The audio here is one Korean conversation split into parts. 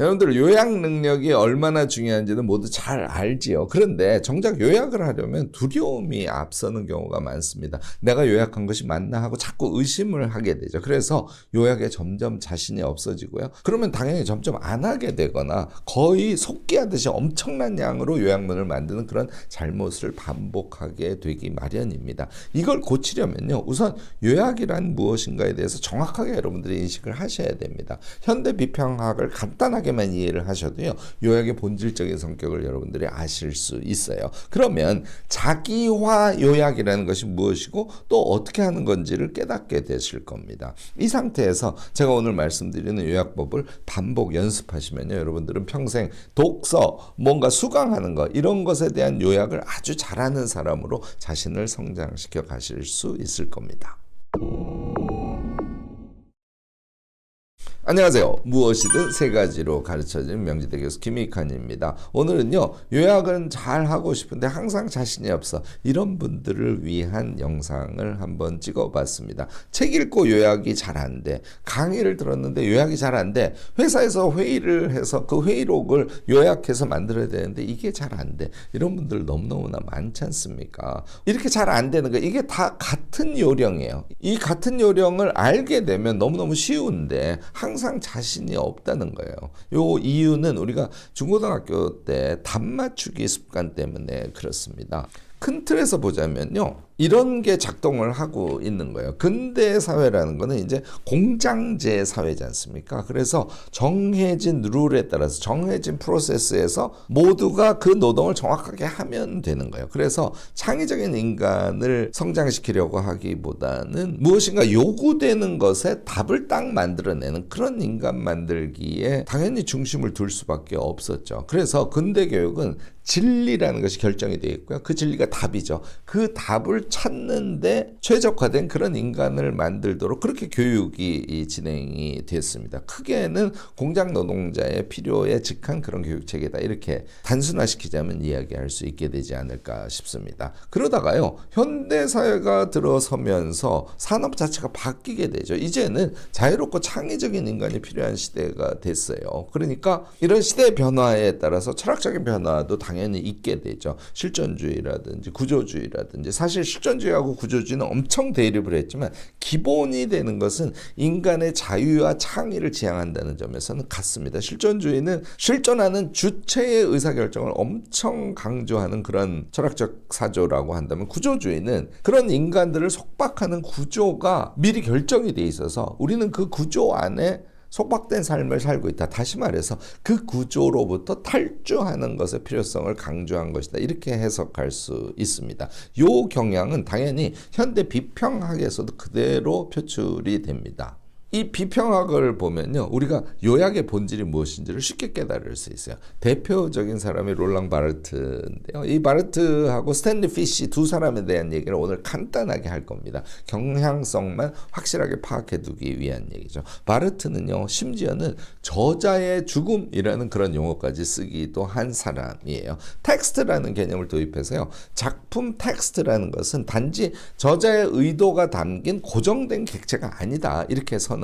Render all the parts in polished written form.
여러분들 요약 능력이 얼마나 중요한지는 모두 잘 알지요. 그런데 정작 요약을 하려면 두려움이 앞서는 경우가 많습니다. 내가 요약한 것이 맞나 하고 자꾸 의심을 하게 되죠. 그래서 요약에 점점 자신이 없어지고요. 그러면 당연히 점점 안 하게 되거나 거의 속기하듯이 엄청난 양으로 요약문을 만드는 그런 잘못을 반복하게 되기 마련입니다. 이걸 고치려면요. 우선 요약이란 무엇인가에 대해서 정확하게 여러분들이 인식을 하셔야 됩니다. 현대 비평학을 간단하게만 이해를 하셔도요. 요약의 본질적인 성격을 여러분들이 아실 수 있어요. 그러면 자기화 요약이라는 것이 무엇이고 또 어떻게 하는 건지를 깨닫게 되실 겁니다. 이 상태에서 제가 오늘 말씀드리는 요약법을 반복 연습하시면요. 여러분들은 평생 독서, 뭔가 수강하는 것 이런 것에 대한 요약을 아주 잘하는 사람으로 자신을 성장시켜 가실 수 있을 겁니다. 안녕하세요. 무엇이든 세 가지로 가르쳐주는 명지대 교수 김익환입니다. 오늘은요. 요약은 잘 하고 싶은데 항상 자신이 없어. 이런 분들을 위한 영상을 한번 찍어봤습니다. 책 읽고 요약이 잘 안 돼. 강의를 들었는데 요약이 잘 안 돼. 회사에서 회의를 해서 그 회의록을 요약해서 만들어야 되는데 이게 잘 안 돼. 이런 분들 너무너무나 많지 않습니까? 이렇게 잘 안 되는 거 이게 다 같은 요령이에요. 이 같은 요령을 알게 되면 너무너무 쉬운데 항상 자신이 없다는 거예요. 요 이유는 우리가 중고등학교 때 답 맞추기 습관 때문에 그렇습니다. 큰 틀에서 보자면요. 이런 게 작동을 하고 있는 거예요. 근대 사회라는 거는 이제 공장제 사회지 않습니까? 그래서 정해진 룰에 따라서 정해진 프로세스에서 모두가 그 노동을 정확하게 하면 되는 거예요. 그래서 창의적인 인간을 성장시키려고 하기보다는 무엇인가 요구되는 것에 답을 딱 만들어내는 그런 인간 만들기에 당연히 중심을 둘 수밖에 없었죠. 그래서 근대 교육은 진리라는 것이 결정이 되어 있고요. 그 진리가 답이죠. 그 답을 찾는데 최적화된 그런 인간을 만들도록 그렇게 교육이 진행이 됐습니다. 크게는 공장 노동자의 필요에 직한 그런 교육체계다. 이렇게 단순화시키자면 이야기할 수 있게 되지 않을까 싶습니다. 그러다가요. 현대사회가 들어서면서 산업 자체가 바뀌게 되죠. 이제는 자유롭고 창의적인 인간이 필요한 시대가 됐어요. 그러니까 이런 시대 변화에 따라서 철학적인 변화도 당연히 있게 되죠. 실존주의라든지 구조주의라든지 사실 실존주의하고 구조주의는 엄청 대립을 했지만 기본이 되는 것은 인간의 자유와 창의를 지향한다는 점에서는 같습니다. 실존주의는 실존하는 주체의 의사결정을 엄청 강조하는 그런 철학적 사조라고 한다면 구조주의는 그런 인간들을 속박하는 구조가 미리 결정이 돼 있어서 우리는 그 구조 안에 속박된 삶을 살고 있다. 다시 말해서 그 구조로부터 탈주하는 것의 필요성을 강조한 것이다. 이렇게 해석할 수 있습니다. 이 경향은 당연히 현대 비평학에서도 그대로 표출이 됩니다. 이 비평학을 보면요. 우리가 요약의 본질이 무엇인지를 쉽게 깨달을 수 있어요. 대표적인 사람이 롤랑 바르트인데요. 이 바르트하고 스탠리 피시 두 사람에 대한 얘기를 오늘 간단하게 할 겁니다. 경향성만 확실하게 파악해두기 위한 얘기죠. 바르트는요. 심지어는 저자의 죽음이라는 그런 용어까지 쓰기도 한 사람이에요. 텍스트라는 개념을 도입해서요. 작품 텍스트라는 것은 단지 저자의 의도가 담긴 고정된 객체가 아니다. 이렇게 선언을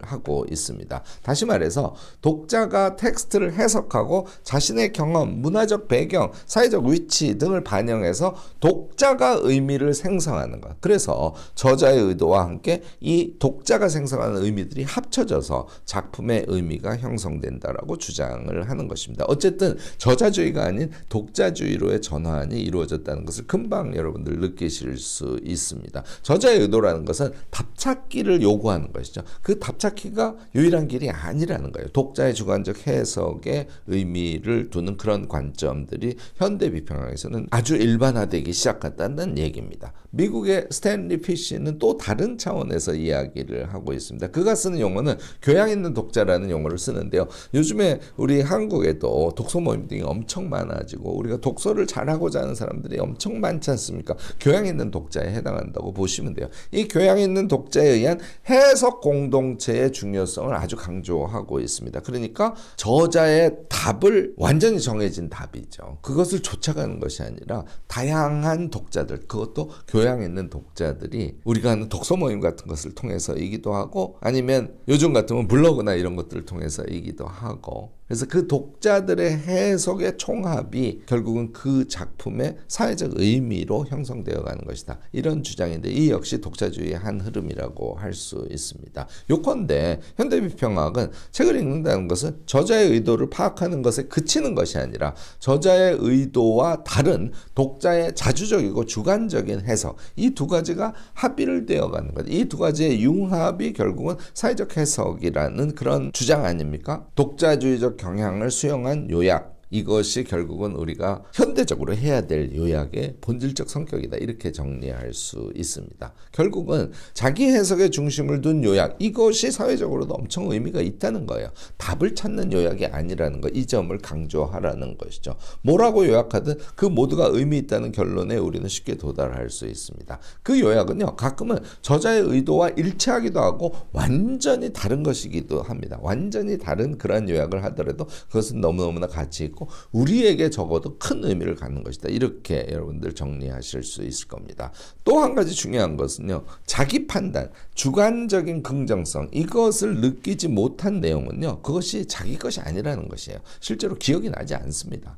하고 있습니다. 다시 말해서 독자가 텍스트를 해석하고 자신의 경험, 문화적 배경, 사회적 위치 등을 반영해서 독자가 의미를 생성하는 것. 그래서 저자의 의도와 함께 이 독자가 생성하는 의미들이 합쳐져서 작품의 의미가 형성된다라고 주장을 하는 것입니다. 어쨌든 저자주의가 아닌 독자주의로의 전환이 이루어졌다는 것을 금방 여러분들 느끼실 수 있습니다. 저자의 의도라는 것은 답찾기를 요구하는 것이죠. 그 답찾기가 유일한 길이 아니라는 거예요. 독자의 주관적 해석에 의미를 두는 그런 관점들이 현대 비평학에서는 아주 일반화되기 시작했다는 얘기입니다. 미국의 스탠리 피시는 또 다른 차원에서 이야기를 하고 있습니다. 그가 쓰는 용어는 교양 있는 독자라는 용어를 쓰는데요. 요즘에 우리 한국에도 독서 모임 등이 엄청 많아지고 우리가 독서를 잘하고자 하는 사람들이 엄청 많지 않습니까? 교양 있는 독자에 해당한다고 보시면 돼요. 이 교양 있는 독자에 의한 해석 공동체의 중요성을 아주 강조하고 있습니다. 그러니까 저자의 답을 완전히 정해진 답이죠. 그것을 쫓아가는 것이 아니라 다양한 독자들, 그것도 교양 있는 독자들이 우리가 하는 독서 모임 같은 것을 통해서이기도 하고 아니면 요즘 같으면 블로그나 이런 것들을 통해서이기도 하고 그래서 그 독자들의 해석의 총합이 결국은 그 작품의 사회적 의미로 형성되어 가는 것이다. 이런 주장인데 이 역시 독자주의의 한 흐름이라고 할 수 있습니다. 요컨대 현대비평학은 책을 읽는다는 것은 저자의 의도를 파악하는 것에 그치는 것이 아니라 저자의 의도와 다른 독자의 자주적이고 주관적인 해석, 이 두 가지가 합의를 되어가는 것. 이 두 가지의 융합이 결국은 사회적 해석이라는 그런 주장 아닙니까? 독자주의적 경향을 수용한 요약. 이것이 결국은 우리가 현대적으로 해야 될 요약의 본질적 성격이다. 이렇게 정리할 수 있습니다. 결국은 자기 해석의 중심을 둔 요약, 이것이 사회적으로도 엄청 의미가 있다는 거예요. 답을 찾는 요약이 아니라는 거, 이 점을 강조하라는 것이죠. 뭐라고 요약하든 그 모두가 의미 있다는 결론에 우리는 쉽게 도달할 수 있습니다. 그 요약은요, 가끔은 저자의 의도와 일치하기도 하고 완전히 다른 것이기도 합니다. 완전히 다른 그런 요약을 하더라도 그것은 너무너무나 가치 있고 우리에게 적어도 큰 의미를 갖는 것이다. 이렇게 여러분들 정리하실 수 있을 겁니다. 또 한 가지 중요한 것은요, 자기 판단, 주관적인 긍정성, 이것을 느끼지 못한 내용은요, 그것이 자기 것이 아니라는 것이에요. 실제로 기억이 나지 않습니다.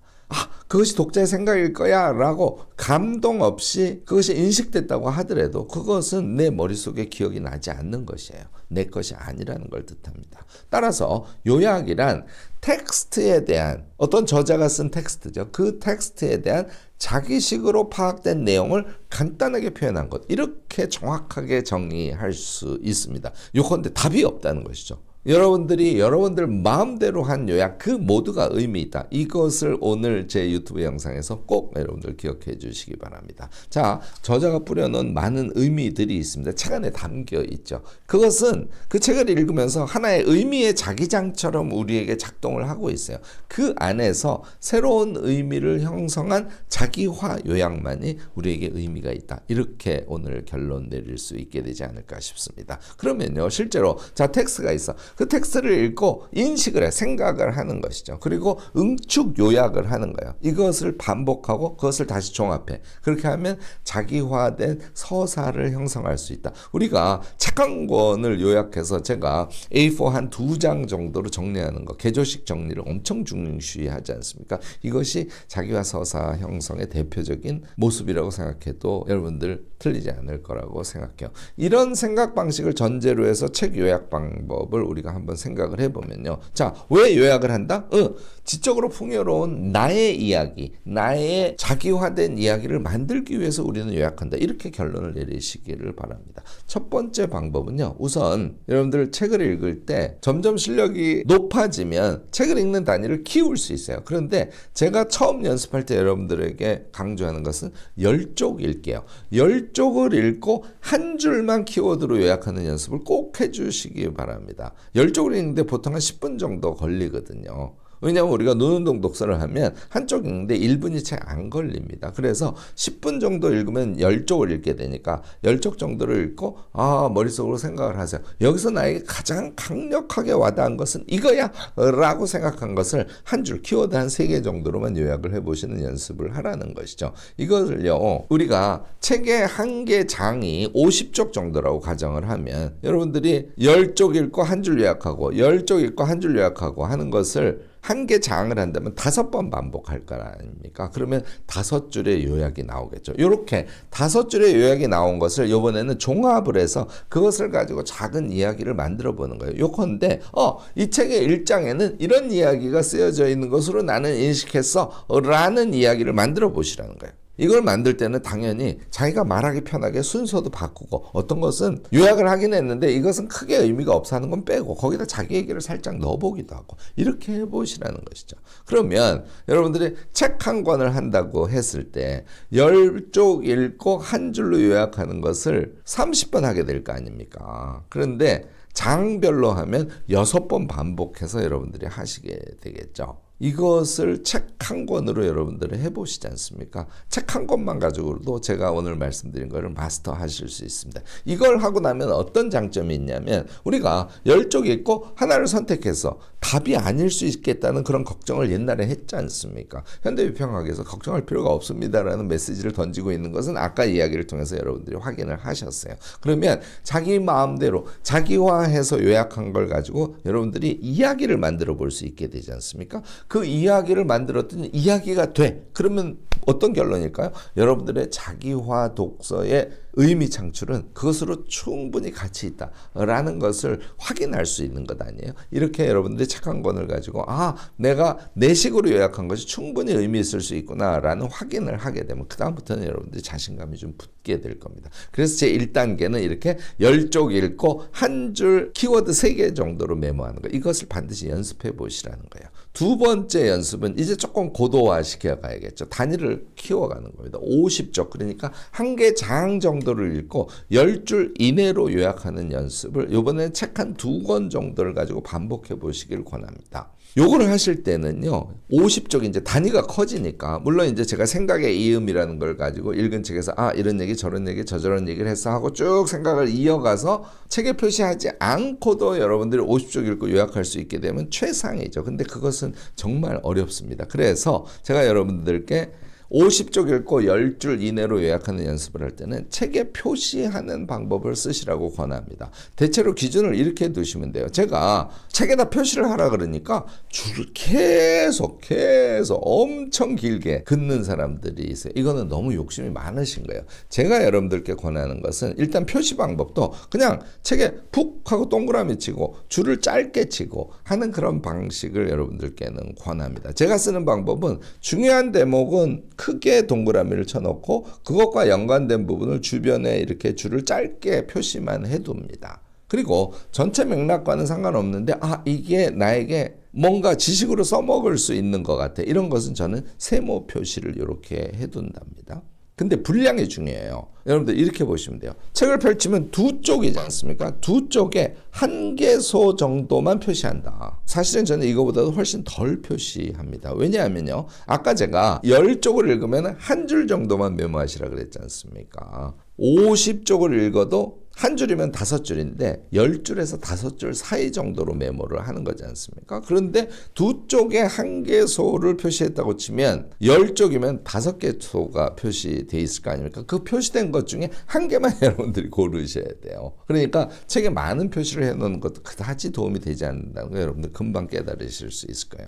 그것이 독자의 생각일 거야 라고 감동 없이 그것이 인식됐다고 하더라도 그것은 내 머릿속에 기억이 나지 않는 것이에요. 내 것이 아니라는 걸 뜻합니다. 따라서 요약이란 텍스트에 대한, 어떤 저자가 쓴 텍스트죠. 그 텍스트에 대한 자기식으로 파악된 내용을 간단하게 표현한 것, 이렇게 정확하게 정의할 수 있습니다. 요컨대 답이 없다는 것이죠. 여러분들이 여러분들 마음대로 한 요약, 그 모두가 의미 있다. 이것을 오늘 제 유튜브 영상에서 꼭 여러분들 기억해 주시기 바랍니다. 자, 저자가 뿌려놓은 많은 의미들이 있습니다. 책 안에 담겨 있죠. 그것은 그 책을 읽으면서 하나의 의미의 자기장처럼 우리에게 작동을 하고 있어요. 그 안에서 새로운 의미를 형성한 자기화 요약만이 우리에게 의미가 있다. 이렇게 오늘 결론 내릴 수 있게 되지 않을까 싶습니다. 그러면요, 실제로 자, 텍스트가 있어. 그 텍스트를 읽고 인식을 해, 생각을 하는 것이죠. 그리고 응축 요약을 하는 거예요. 이것을 반복하고 그것을 다시 종합해. 그렇게 하면 자기화된 서사를 형성할 수 있다. 우리가 책 한 권을 요약해서 제가 A4 한 2장 정도로 정리하는 거, 개조식 정리를 엄청 중시하지 않습니까? 이것이 자기화 서사 형성의 대표적인 모습이라고 생각해도 여러분들 틀리지 않을 거라고 생각해요. 이런 생각 방식을 전제로 해서 책 요약 방법을 우리가 한번 생각을 해보면요. 자, 왜 요약을 한다? 지적으로 풍요로운 나의 이야기, 나의 자기화된 이야기를 만들기 위해서 우리는 요약한다. 이렇게 결론을 내리시기를 바랍니다. 첫 번째 방법은요, 우선 여러분들 책을 읽을 때 점점 실력이 높아지면 책을 읽는 단위를 키울 수 있어요. 그런데 제가 처음 연습할 때 여러분들에게 강조하는 것은 10쪽 읽게요. 10쪽을 읽고 한 줄만 키워드로 요약하는 연습을 꼭 해주시기 바랍니다. 10쪽을 읽는데 보통 한 10분 정도 걸리거든요. 왜냐하면 우리가 눈운동 독서를 하면 한쪽 읽는데 1분이 채 안 걸립니다. 그래서 10분 정도 읽으면 10쪽을 읽게 되니까 10쪽 정도를 읽고 머릿속으로 생각을 하세요. 여기서 나에게 가장 강력하게 와닿은 것은 이거야 라고 생각한 것을 한 줄, 키워드 한 3개 정도로만 요약을 해보시는 연습을 하라는 것이죠. 이것을요, 우리가 책의 한 개 장이 50쪽 정도라고 가정을 하면 여러분들이 10쪽 읽고 한 줄 요약하고 10쪽 읽고 한 줄 요약하고 하는 것을 한 개 장을 한다면 5번 반복할 거 아닙니까? 그러면 5줄의 요약이 나오겠죠. 이렇게 5줄의 요약이 나온 것을 이번에는 종합을 해서 그것을 가지고 작은 이야기를 만들어 보는 거예요. 요컨대 이 책의 1장에는 이런 이야기가 쓰여져 있는 것으로 나는 인식했어 라는 이야기를 만들어 보시라는 거예요. 이걸 만들 때는 당연히 자기가 말하기 편하게 순서도 바꾸고, 어떤 것은 요약을 하긴 했는데 이것은 크게 의미가 없어 하는 건 빼고 거기다 자기 얘기를 살짝 넣어보기도 하고, 이렇게 해보시라는 것이죠. 그러면 여러분들이 책 한 권을 한다고 했을 때 10쪽 읽고 한 줄로 요약하는 것을 30번 하게 될 거 아닙니까? 그런데 장별로 하면 6번 반복해서 여러분들이 하시게 되겠죠. 이것을 책 한 권으로 여러분들이 해보시지 않습니까? 책 한 권만 가지고도 제가 오늘 말씀드린 거를 마스터하실 수 있습니다. 이걸 하고 나면 어떤 장점이 있냐면 우리가 10쪽 읽고 하나를 선택해서 답이 아닐 수 있겠다는 그런 걱정을 옛날에 했지 않습니까? 현대비평학에서 걱정할 필요가 없습니다라는 메시지를 던지고 있는 것은 아까 이야기를 통해서 여러분들이 확인을 하셨어요. 그러면 자기 마음대로 자기화해서 요약한 걸 가지고 여러분들이 이야기를 만들어 볼 수 있게 되지 않습니까? 그 이야기를 만들었더니 이야기가 돼. 그러면 어떤 결론일까요? 여러분들의 자기화 독서의 의미 창출은 그것으로 충분히 가치 있다라는 것을 확인할 수 있는 것 아니에요? 이렇게 여러분들이 책 한 권을 가지고 내가 내 식으로 요약한 것이 충분히 의미 있을 수 있구나라는 확인을 하게 되면 그 다음부터는 여러분들이 자신감이 좀 붙게 될 겁니다. 그래서 제 1단계는 이렇게 10쪽 읽고 한 줄 키워드 3개 정도로 메모하는 거. 이것을 반드시 연습해 보시라는 거예요. 두 번째 연습은 이제 조금 고도화 시켜 가야겠죠. 단위를 키워가는 겁니다. 50쪽 그러니까 한 개 장 정도를 읽고 10줄 이내로 요약하는 연습을 이번에 책 한 2권 정도를 가지고 반복해 보시길 권합니다. 요거를 하실 때는요, 50쪽 이제 단위가 커지니까, 물론 이제 제가 생각의 이음이라는 걸 가지고 읽은 책에서 이런 얘기, 저런 얘기, 저런 얘기를 해서 하고 쭉 생각을 이어가서 책에 표시하지 않고도 여러분들이 50쪽 읽고 요약할 수 있게 되면 최상이죠. 근데 그것은 정말 어렵습니다. 그래서 제가 여러분들께 50쪽 읽고 10줄 이내로 요약하는 연습을 할 때는 책에 표시하는 방법을 쓰시라고 권합니다. 대체로 기준을 이렇게 두시면 돼요. 제가 책에다 표시를 하라 그러니까 줄을 계속 엄청 길게 긋는 사람들이 있어요. 이거는 너무 욕심이 많으신 거예요. 제가 여러분들께 권하는 것은 일단 표시 방법도 그냥 책에 푹 하고 동그라미 치고 줄을 짧게 치고 하는 그런 방식을 여러분들께는 권합니다. 제가 쓰는 방법은 중요한 대목은 크게 동그라미를 쳐놓고 그것과 연관된 부분을 주변에 이렇게 줄을 짧게 표시만 해둡니다. 그리고 전체 맥락과는 상관없는데 이게 나에게 뭔가 지식으로 써먹을 수 있는 것 같아. 이런 것은 저는 세모 표시를 이렇게 해둔답니다. 근데 분량이 중요해요. 여러분들 이렇게 보시면 돼요. 책을 펼치면 두 쪽이지 않습니까? 두 쪽에 한 개소 정도만 표시한다. 사실은 저는 이거보다도 훨씬 덜 표시합니다. 왜냐하면요, 아까 제가 10쪽을 읽으면 한 줄 정도만 메모하시라 그랬지 않습니까? 50쪽을 읽어도 한 줄이면 5줄인데 10줄에서 5줄 사이 정도로 메모를 하는 거지 않습니까? 그런데 두 쪽에 한 개소를 표시했다고 치면 10쪽이면 5개소가 표시돼 있을 거 아닙니까? 그 표시된 것 중에 한 개만 여러분들이 고르셔야 돼요. 그러니까 책에 많은 표시를 해놓는 것도 그다지 도움이 되지 않는다는 거 여러분들 금방 깨달으실 수 있을 거예요.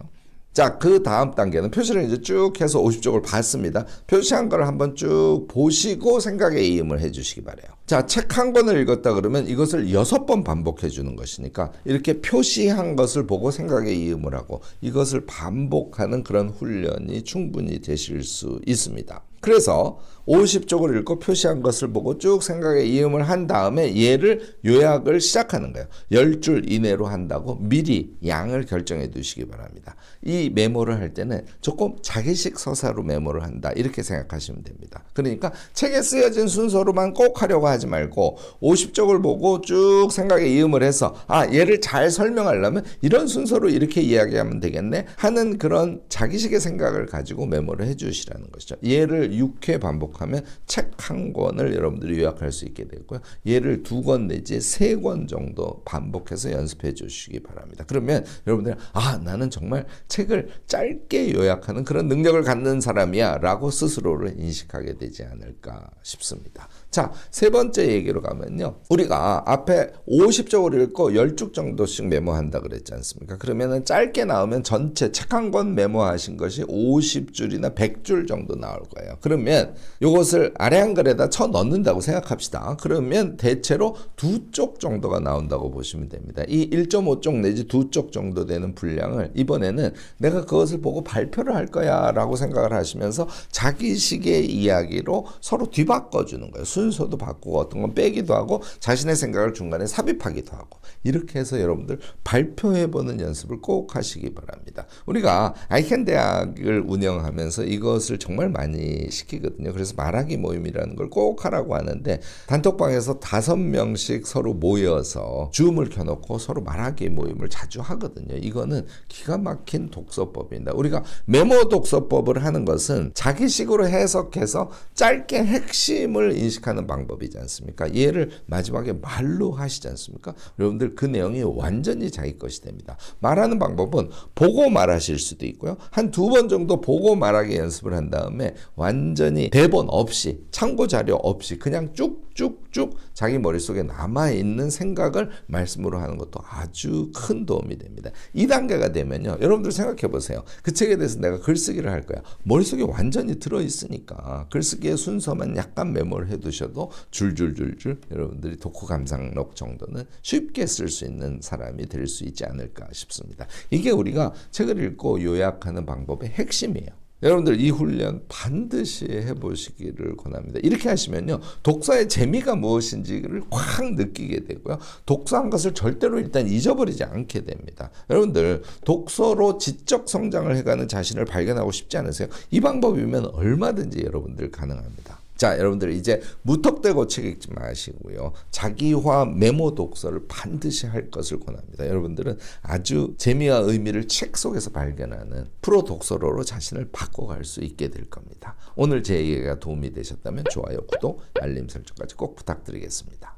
자, 그 다음 단계는 표시를 이제 쭉 해서 50쪽을 봤습니다. 표시한 걸 한번 쭉 보시고 생각의 이음을 해주시기 바래요. 자, 책 한 권을 읽었다 그러면 이것을 6번 반복해 주는 것이니까 이렇게 표시한 것을 보고 생각의 이음을 하고 이것을 반복하는 그런 훈련이 충분히 되실 수 있습니다. 그래서 50쪽을 읽고 표시한 것을 보고 쭉 생각에 이음을 한 다음에 얘를 요약을 시작하는 거예요. 10줄 이내로 한다고 미리 양을 결정해 두시기 바랍니다. 이 메모를 할 때는 조금 자기식 서사로 메모를 한다 이렇게 생각하시면 됩니다. 그러니까 책에 쓰여진 순서로만 꼭 하려고 하지 말고 50쪽을 보고 쭉 생각에 이음을 해서 얘를 잘 설명하려면 이런 순서로 이렇게 이야기하면 되겠네 하는 그런 자기식의 생각을 가지고 메모를 해 주시라는 것이죠. 얘를 6회 반복하면 책 한 권을 여러분들이 요약할 수 있게 되고요. 얘를 2권 내지 3권 정도 반복해서 연습해 주시기 바랍니다. 그러면 여러분들이 나는 정말 책을 짧게 요약하는 그런 능력을 갖는 사람이야 라고 스스로를 인식하게 되지 않을까 싶습니다. 자, 세 번째 얘기로 가면요. 우리가 앞에 50쪽을 읽고 10쪽 정도씩 메모한다 그랬지 않습니까? 그러면은 짧게 나오면 전체 책 한 권 메모하신 것이 50줄이나 100줄 정도 나올 거예요. 그러면 이것을 아래 한글에다 쳐 넣는다고 생각합시다. 그러면 대체로 2쪽 정도가 나온다고 보시면 됩니다. 이 1.5쪽 내지 2쪽 정도 되는 분량을 이번에는 내가 그것을 보고 발표를 할 거야 라고 생각을 하시면서 자기식의 이야기로 서로 뒤바꿔주는 거예요. 순서도 바꾸고 어떤 건 빼기도 하고 자신의 생각을 중간에 삽입하기도 하고 이렇게 해서 여러분들 발표해보는 연습을 꼭 하시기 바랍니다. 우리가 아이캔 대학을 운영하면서 이것을 정말 많이 시키거든요. 그래서 말하기 모임이라는 걸 꼭 하라고 하는데 단톡방에서 5명씩 서로 모여서 줌을 켜놓고 서로 말하기 모임을 자주 하거든요. 이거는 기가 막힌 독서법입니다. 우리가 메모 독서법을 하는 것은 자기식으로 해석해서 짧게 핵심을 인식하는 방법이지 않습니까? 얘를 마지막에 말로 하시지 않습니까? 여러분들 그 내용이 완전히 자기 것이 됩니다. 말하는 방법은 보고 말하실 수도 있고요. 한 2번 정도 보고 말하기 연습을 한 다음에 완전히 대본 없이 참고 자료 없이 그냥 쭉쭉쭉 자기 머릿속에 남아있는 생각을 말씀으로 하는 것도 아주 큰 도움이 됩니다. 2단계가 되면요. 여러분들 생각해 보세요. 그 책에 대해서 내가 글쓰기를 할 거야. 머릿속에 완전히 들어있으니까 글쓰기의 순서만 약간 메모를 해두셔도 줄줄줄줄 여러분들이 독후 감상록 정도는 쉽게 쓸 수 있는 사람이 될 수 있지 않을까 싶습니다. 이게 우리가 책을 읽고 요약하는 방법의 핵심이에요. 여러분들 이 훈련 반드시 해보시기를 권합니다. 이렇게 하시면요. 독서의 재미가 무엇인지를 확 느끼게 되고요. 독서한 것을 절대로 일단 잊어버리지 않게 됩니다. 여러분들 독서로 지적 성장을 해가는 자신을 발견하고 싶지 않으세요? 이 방법이면 얼마든지 여러분들 가능합니다. 자, 여러분들 이제 무턱대고 책 읽지 마시고요. 자기화 메모 독서를 반드시 할 것을 권합니다. 여러분들은 아주 재미와 의미를 책 속에서 발견하는 프로 독서로로 자신을 바꿔갈 수 있게 될 겁니다. 오늘 제 얘기가 도움이 되셨다면 좋아요, 구독, 알림 설정까지 꼭 부탁드리겠습니다.